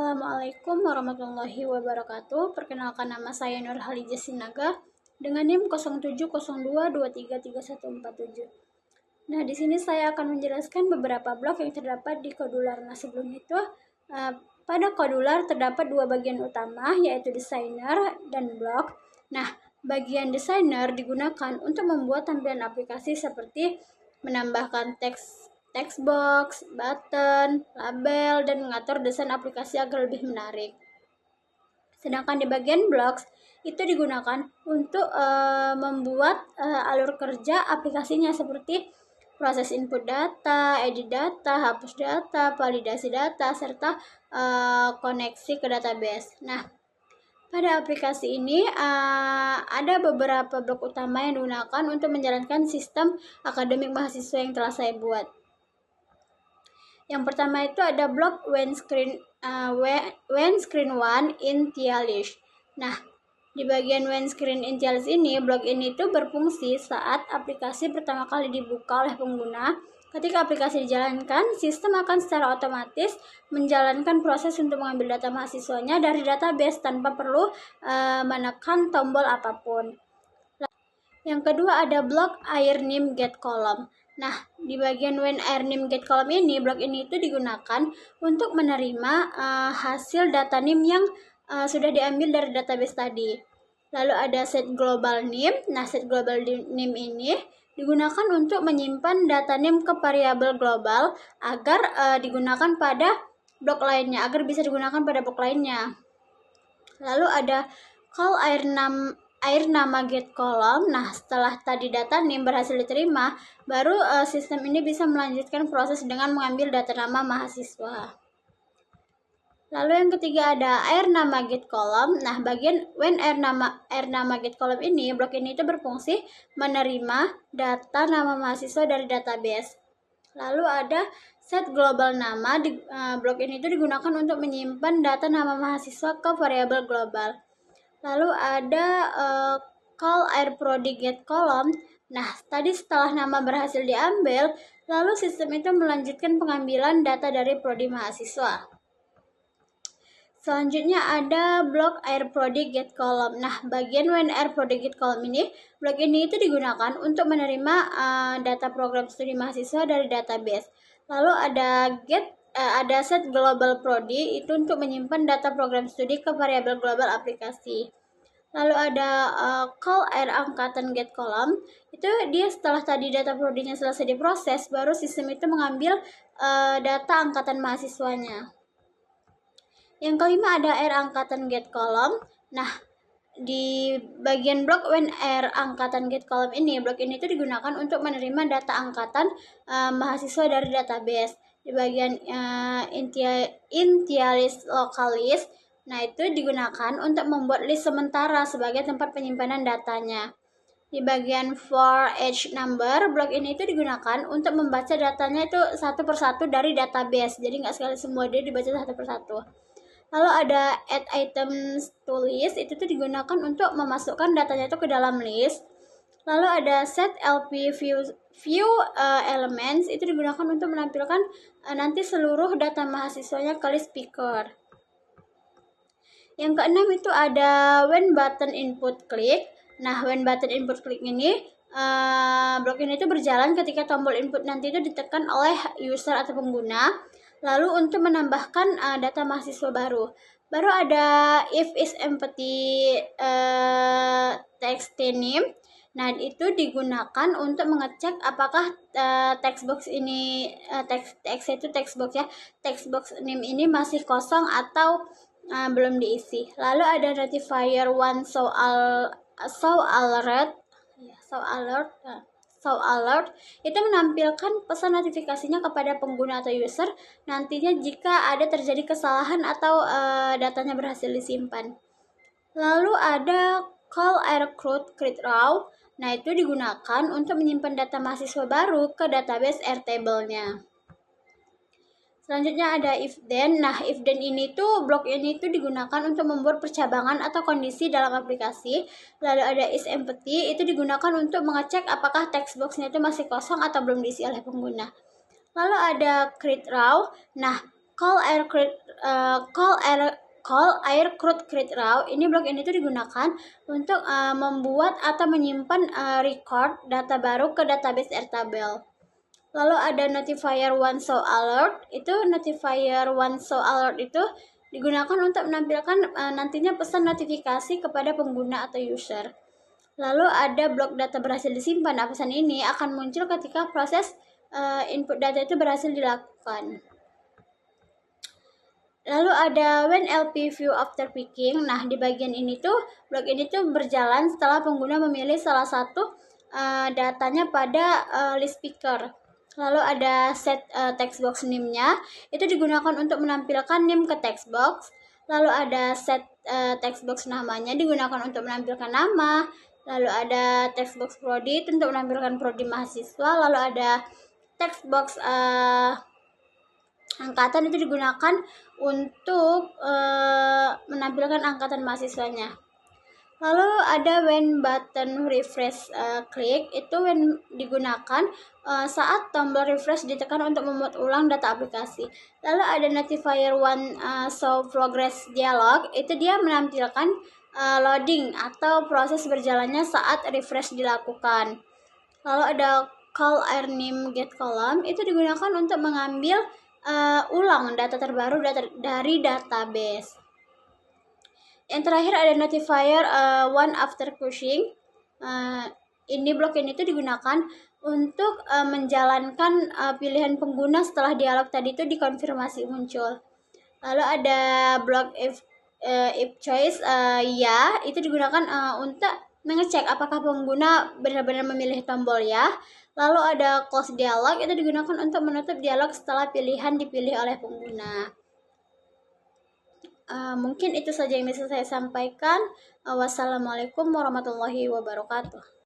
Assalamualaikum warahmatullahi wabarakatuh. Perkenalkan, nama saya Nur Halijah Sinaga dengan NIM 0702233147. Nah, di sini saya akan menjelaskan beberapa blok yang terdapat di Kodular. Nah, sebelum itu, pada Kodular terdapat dua bagian utama, yaitu desainer dan blok. Nah, bagian desainer digunakan untuk membuat tampilan aplikasi seperti menambahkan text box, button, label, dan mengatur desain aplikasi agar lebih menarik. Sedangkan di bagian blocks itu digunakan untuk membuat alur kerja aplikasinya seperti proses input data, edit data, hapus data, validasi data, serta koneksi ke database. Nah, pada aplikasi ini ada beberapa blok utama yang digunakan untuk menjalankan sistem akademik mahasiswa yang telah saya buat. Yang pertama itu ada blok when screen one initialized. Nah, di bagian when screen initialized ini, blok ini itu berfungsi saat aplikasi pertama kali dibuka oleh pengguna. Ketika aplikasi dijalankan, sistem akan secara otomatis menjalankan proses untuk mengambil data mahasiswanya dari database tanpa perlu menekan tombol apapun. Yang kedua ada blok air name get column. Nah, di bagian when air name get column ini, blok ini itu digunakan untuk menerima hasil data name yang sudah diambil dari database tadi. Lalu ada set global name. Nah, set global name ini digunakan untuk menyimpan data name ke variabel global agar digunakan pada blok lainnya, agar bisa digunakan pada blok lainnya. Lalu ada call air nama get column. Nah, setelah tadi data name berhasil diterima, baru sistem ini bisa melanjutkan proses dengan mengambil data nama mahasiswa. Lalu yang ketiga ada air nama get column. Nah, bagian when air nama get column ini, blok ini itu berfungsi menerima data nama mahasiswa dari database. Lalu ada set global nama. Blok ini itu digunakan untuk menyimpan data nama mahasiswa ke variabel global. Lalu ada call air prodi get column. Nah, tadi setelah nama berhasil diambil, lalu sistem itu melanjutkan pengambilan data dari prodi mahasiswa. Selanjutnya ada blok air prodi get column. Nah, bagian when air prodi get column ini, blok ini itu digunakan untuk menerima data program studi mahasiswa dari database. Lalu ada set global prodi itu untuk menyimpan data program studi ke variabel global aplikasi. Lalu ada call air angkatan get column. Itu dia setelah tadi data prodinya selesai diproses, baru sistem itu mengambil data angkatan mahasiswanya. Yang kelima ada air angkatan get column. Nah, di bagian blok when air angkatan get column ini, blok ini itu digunakan untuk menerima data angkatan mahasiswa dari database. Di bagian initialize localist, nah itu digunakan untuk membuat list sementara sebagai tempat penyimpanan datanya. Di bagian for each number, blok ini itu digunakan untuk membaca datanya itu satu persatu dari database. Jadi nggak sekali semua dia dibaca satu persatu. Lalu ada add items to list, itu tuh digunakan untuk memasukkan datanya itu ke dalam list. Lalu ada set LP view elements, itu digunakan untuk menampilkan nanti seluruh data mahasiswanya ke list picker. Yang keenam itu ada when button input click. Nah, when button input click ini, blok ini itu berjalan ketika tombol input nanti itu ditekan oleh user atau pengguna. Lalu untuk menambahkan data mahasiswa baru ada if is empty text name. Nah, itu digunakan untuk mengecek apakah text box ini text box name ini masih kosong atau belum diisi. Lalu ada notifier one show alert itu menampilkan pesan notifikasinya kepada pengguna atau user nantinya jika ada terjadi kesalahan atau datanya berhasil disimpan. Lalu ada call air create raw. Nah, itu digunakan untuk menyimpan data mahasiswa baru ke database Airtable-nya. Selanjutnya ada if then. Nah, if then ini tuh blok ini tuh digunakan untuk membuat percabangan atau kondisi dalam aplikasi. Lalu ada is empty, itu digunakan untuk mengecek apakah text box-nya itu masih kosong atau belum diisi oleh pengguna. Lalu ada create raw. Nah, call air crude create raw. Ini blok ini tuh digunakan untuk membuat atau menyimpan record data baru ke database Airtable. Lalu ada notifier one show alert. Itu notifier one show alert itu digunakan untuk menampilkan nantinya pesan notifikasi kepada pengguna atau user. Lalu ada blok data berhasil disimpan. Nah, pesan ini akan muncul ketika proses input data itu berhasil dilakukan. Lalu ada when LP view after picking. Nah, di bagian ini tuh, blok ini tuh berjalan setelah pengguna memilih salah satu datanya pada list picker. Lalu ada set text box name-nya. Itu digunakan untuk menampilkan name ke text box. Lalu ada set text box namanya digunakan untuk menampilkan nama. Lalu ada text box prodi untuk menampilkan prodi mahasiswa. Lalu ada text box angkatan itu digunakan untuk menampilkan angkatan mahasiswanya. Lalu ada when button refresh click, itu when digunakan saat tombol refresh ditekan untuk membuat ulang data aplikasi. Lalu ada notifier one show progress dialog, itu dia menampilkan loading atau proses berjalannya saat refresh dilakukan. Lalu ada call air name get column, itu digunakan untuk mengambil ulang data terbaru dari database. Yang terakhir ada notifier one after pushing. Ini blok ini tuh digunakan untuk menjalankan pilihan pengguna setelah dialog tadi itu dikonfirmasi muncul. Lalu ada blok if choice ya, itu digunakan untuk mengecek apakah pengguna benar-benar memilih tombol ya. Lalu ada close dialog, itu digunakan untuk menutup dialog setelah pilihan dipilih oleh pengguna. Mungkin itu saja yang bisa saya sampaikan. Wassalamualaikum warahmatullahi wabarakatuh.